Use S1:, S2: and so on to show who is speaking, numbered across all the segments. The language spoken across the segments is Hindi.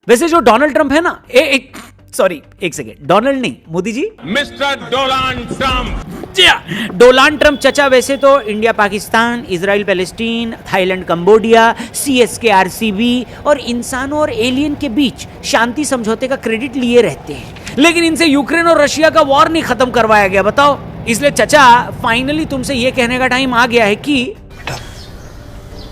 S1: वैसे जो डोनाल्ड ट्रंप है ना, एक सेकेंड, डोनाल्ड नहीं, Modi ji, mister Donald Trump. Donald Trump चचा वैसे तो India Pakistan, Israel Palestine, Thailand Cambodia, CSK RCB और इंसानों और एलियन के बीच शांति समझौते का क्रेडिट लिए रहते हैं, लेकिन इनसे यूक्रेन और रशिया का वॉर नहीं खत्म करवाया गया, बताओ। इसलिए चचा फाइनली तुमसे यह कहने का टाइम आ गया है कि बेटा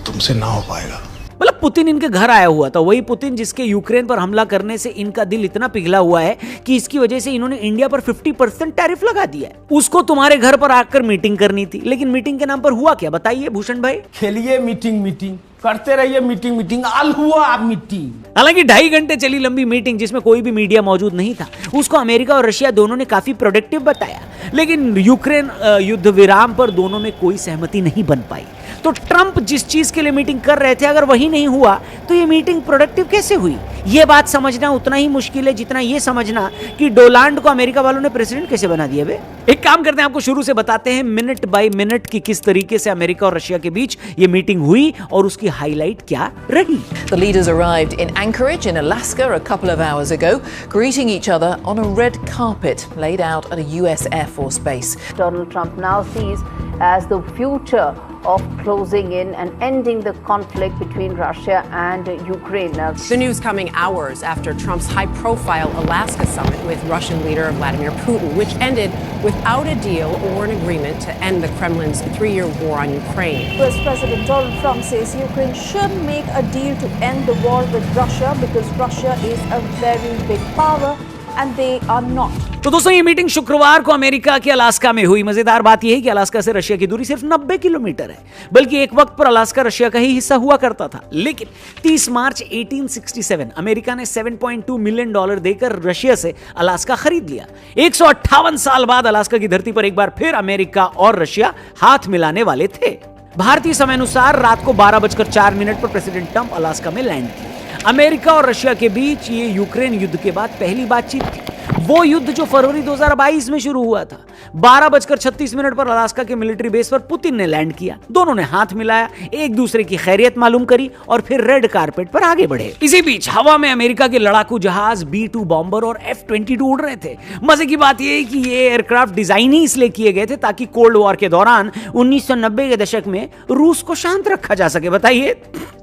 S2: तुमसे ना हो पाएगा।
S1: मतलब पुतिन इनके घर आया हुआ था, वही पुतिन जिसके यूक्रेन पर हमला करने से इनका दिल इतना पिघला हुआ है कि इसकी वजह से इन्होंने इंडिया पर 50% टैरिफ लगा दिया है। उसको तुम्हारे घर पर आकर मीटिंग करनी थी, लेकिन मीटिंग के नाम पर हुआ क्या बताइए भूषण भाई?
S3: खेलिए मीटिंग करते रहिए मीटिंग आल हुआ आप मीटिंग।
S1: हालांकि 2.5 घंटे चली लंबी मीटिंग जिसमें कोई भी मीडिया मौजूद नहीं था, उसको अमेरिका और रशिया दोनों ने काफी प्रोडक्टिव बताया, लेकिन यूक्रेन युद्ध विराम पर दोनों में कोई सहमति नहीं बन पाई। तो ट्रंप जिस चीज के लिए मीटिंग कर रहे थे, अगर वही नहीं हुआ तो ये मीटिंग प्रोडक्टिव कैसे हुई? ये बात समझना उतना ही मुश्किल है जितना ये समझना कि डोनाल्ड को अमेरिका वालों ने प्रेसिडेंट कैसे बना दिया बे। एक काम करते हैं, आपको शुरू से बताते हैं मिनट बाय मिनट कि किस तरीके से अमेरिका और रशिया के बीच ये मीटिंग हुई और उसकी हाईलाइट क्या रही।
S4: The leaders arrived in Anchorage in Alaska a couple of hours ago, greeting each other on a red carpet laid out at a US Air Force base.
S5: Donald Trump now sees as the future of closing in and ending the conflict between Russia and Ukraine.
S6: The news coming hours after Trump's high-profile Alaska summit with Russian leader Vladimir Putin, which ended without a deal or an agreement to end the Kremlin's 3-year war on Ukraine.
S7: US President Donald Trump says Ukraine should make a deal to end the war with Russia because Russia is a very big power and they are not.
S1: तो दोस्तों ये मीटिंग शुक्रवार को अमेरिका के अलास्का में हुई। मजेदार बात यह है कि अलास्का से रशिया की दूरी सिर्फ 90 किलोमीटर है, बल्कि एक वक्त पर अलास्का रशिया का ही हिस्सा हुआ करता था। लेकिन 30 मार्च 1867 अमेरिका ने $7.2 मिलियन देकर रशिया से अलास्का खरीद लिया। 158 साल बाद अलास्का की धरती पर एक बार फिर अमेरिका और रशिया हाथ मिलाने वाले थे। भारतीय समय अनुसार रात को 12:04 पर प्रेसिडेंट ट्रंप अलास्का में लैंड किए। अमेरिका और रशिया के बीच ये यूक्रेन युद्ध के बाद पहली बातचीत थी। वो युद्ध जो फरवरी 2022 में शुरू हुआ था। 12:36 पर अलास्का के मिलिट्री बेस पर पुतिन ने लैंड किया। दोनों ने हाथ मिलाया, एक दूसरे की खैरियत मालूम करी और फिर रेड कारपेट पर आगे बढ़े। इसी बीच हवा में अमेरिका के लड़ाकू जहाज B-2 बॉम्बर और F-22 उड़ रहे थे। मजे की बात यह है कि ये एयरक्राफ्ट डिजाइन ही इसलिए किए गए थे ताकि कोल्ड वॉर के दौरान 1990 के दशक में रूस को शांत रखा जा सके। बताइए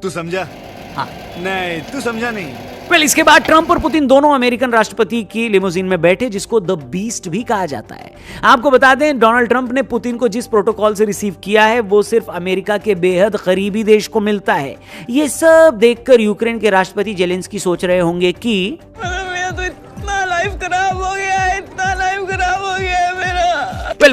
S2: तू समझा?
S1: हाँ
S2: नहीं तू समझा नहीं।
S1: इसके बाद ट्रंप और पुतिन दोनों अमेरिकन राष्ट्रपति की लिमोजिन में बैठे, जिसको द बीस्ट भी कहा जाता है। आपको बता दें, डोनाल्ड ट्रंप ने पुतिन को जिस प्रोटोकॉल से रिसीव किया है वो सिर्फ अमेरिका के बेहद करीबी देश को मिलता है। ये सब देखकर यूक्रेन के राष्ट्रपति जेलेंस्की सोच रहे होंगे कि
S6: मेरा तो इतना लाइफ खराब हो गया है, इतना लाइफ खराब हो गया है मेरा।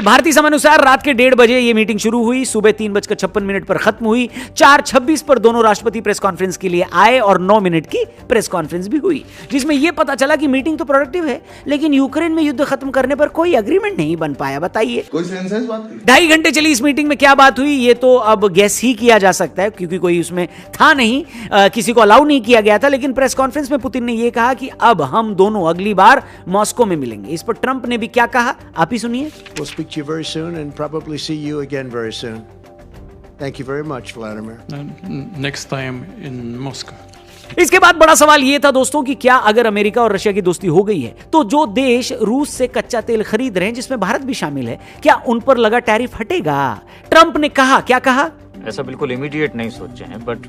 S1: भारतीय समय अनुसार रात के 1:30 बजे ये मीटिंग शुरू हुई, सुबह 3:56 पर खत्म हुई। 4:26 पर दोनों राष्ट्रपति प्रेस कॉन्फ्रेंस के लिए आए और 9 मिनट की प्रेस कॉन्फ्रेंस भी हुई, जिसमें यह पता चला कि मीटिंग तो प्रोडक्टिव है, लेकिन यूक्रेन में युद्ध खत्म करने पर कोई एग्रीमेंट नहीं बन पाया। बताइए 2.5 घंटे चली इस मीटिंग में क्या बात हुई, ये तो अब गेस ही किया जा सकता है क्योंकि कोई उसमें था नहीं, किसी को अलाउ नहीं किया गया था। लेकिन प्रेस कॉन्फ्रेंस में पुतिन ने यह कहा कि अब हम दोनों अगली बार मॉस्को में मिलेंगे। इस पर ट्रंप ने भी क्या कहा, आप ही सुनिए।
S8: We'll speak to you very soon and probably see you again very soon. Thank you very much, Vladimir.
S9: Next time in Moscow.
S1: इसके बाद बड़ा सवाल यह था दोस्तों कि क्या अगर अमेरिका और रशिया की दोस्ती हो गई है तो जो देश रूस से कच्चा तेल खरीद रहे हैं, जिसमें भारत भी शामिल है, क्या उन पर लगा टैरिफ हटेगा? ट्रंप ने कहा, क्या कहा?
S10: ऐसा बिल्कुल इमीडिएट नहीं सोचे हैं, बट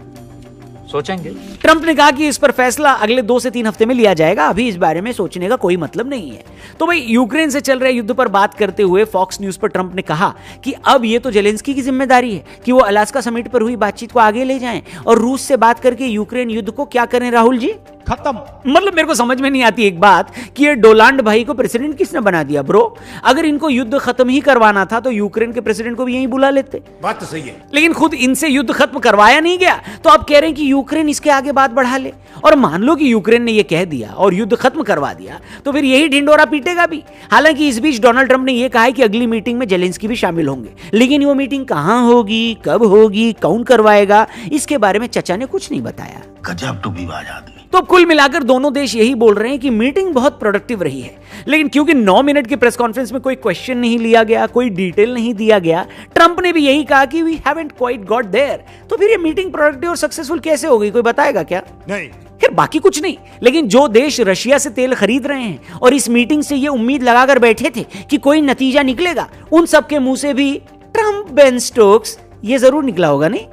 S10: सोचेंगे।
S1: ट्रंप ने कहा कि इस पर फैसला अगले 2 से 3 हफ्ते में लिया जाएगा, अभी इस बारे में सोचने का कोई मतलब नहीं है। तो भाई यूक्रेन से चल रहे युद्ध पर बात करते हुए फॉक्स न्यूज पर ट्रंप ने कहा कि अब ये तो जेलेंस्की की जिम्मेदारी है कि वो अलास्का समिट पर हुई बातचीत को आगे ले जाएं और रूस से बात करके यूक्रेन युद्ध को क्या करें। राहुल जी
S3: खत्म।
S1: मतलब मेरे को समझ में नहीं आती एक बात कि ये डोनाल्ड भाई को प्रेसिडेंट किसने बना दिया ब्रो? अगर इनको युद्ध खत्म ही करवाना था तो यूक्रेन के प्रेसिडेंट को भी यहीं बुला लेते।
S3: बात तो सही है,
S1: लेकिन खुद इनसे युद्ध खत्म करवाया नहीं गया, तो अब कह रहे हैं कि यूक्रेन इसके आगे बात बढ़ा ले। और मान लो कि यूक्रेन ने यह कह दिया और युद्ध खत्म करवा दिया, तो फिर यही ढिंडोरा पीटेगा भी। हालांकि इस बीच डोनाल्ड ट्रंप ने यह कहा है कि अगली मीटिंग में जेलेंस्की भी शामिल होंगे, लेकिन वो मीटिंग कहां होगी, कब होगी, कौन करवाएगा, इसके बारे में चचा ने कुछ नहीं बताया।
S2: गजब टूबीबाज आदमी।
S1: तो अब कुल मिलाकर दोनों देश यही बोल रहे हैं कि मीटिंग बहुत प्रोडक्टिव रही है, लेकिन क्योंकि 9 मिनट की प्रेस कॉन्फ्रेंस में कोई क्वेश्चन नहीं लिया गया, कोई डिटेल नहीं दिया गया, ट्रंप ने भी यही कहा कि we haven't quite got there. तो फिर ये मीटिंग प्रोडक्टिव और सक्सेसफुल कैसे हो गई, कोई बताएगा क्या?
S2: नहीं।
S1: फिर बाकी कुछ नहीं, लेकिन जो देश रशिया से तेल खरीद रहे हैं और इस मीटिंग से ये उम्मीद लगाकर बैठे थे कि कोई नतीजा निकलेगा, उन सब के मुंह से भी ट्रंप बेन स्टोक्स ये जरूर निकला होगा नहीं?